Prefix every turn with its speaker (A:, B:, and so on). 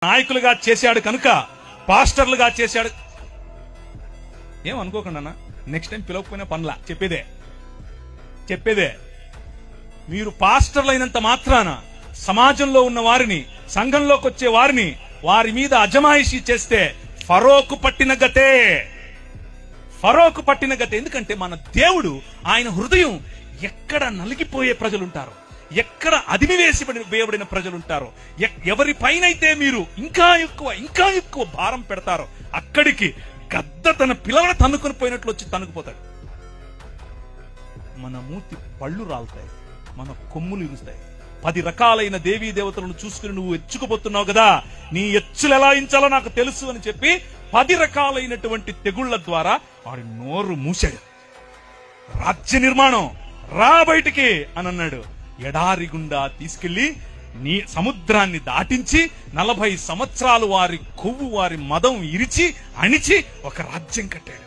A: నాయకులుగా చేశాడు కనుక పాస్టర్లుగా చేశాడు. ఏమనుకోకుండా నెక్స్ట్ టైం పిలవకపోయినా పనులా చెప్పేదే. మీరు పాస్టర్లు అయినంత మాత్రాన సమాజంలో ఉన్న వారిని, సంఘంలోకి వచ్చే వారిని, వారి మీద అజమాయిషీ చేస్తే ఫరోకు పట్టిన గతే. ఎందుకంటే మన దేవుడు, ఆయన హృదయం ఎక్కడ నలిగిపోయే ప్రజలుంటారో, ఎక్కడ అదిమివేసి వేయబడిన ప్రజలుంటారో, ఎవరి పైనైతే మీరు ఇంకా ఎక్కువ భారం పెడతారో అక్కడికి గద్ద తన పిల్లలను తన్నుకొని పోయినట్లు వచ్చి తన్నుకుపోతాడు. మన మూతి పళ్ళు రాలుతాయి, మన కొమ్ములు ఇరుస్తాయి. 10 రకాలైన దేవీ దేవతలను చూసుకుని నువ్వు ఎచ్చుకుపోతున్నావు కదా, నీ ఎచ్చులు ఎలా ఇంచాలో నాకు తెలుసు అని చెప్పి 10 రకాలైనటువంటి తెగుళ్ల ద్వారా వాడి నోరు మూసాడు. రాజ్య నిర్మాణం రా బయటికి అని అన్నాడు. ఎడారి గుండా తీసుకెళ్లి నీ సముద్రాన్ని దాటించి 40 సంవత్సరాలు వారి కొవ్వు, వారి మదం ఇరిచి అణిచి ఒక రాజ్యం కట్టాడు.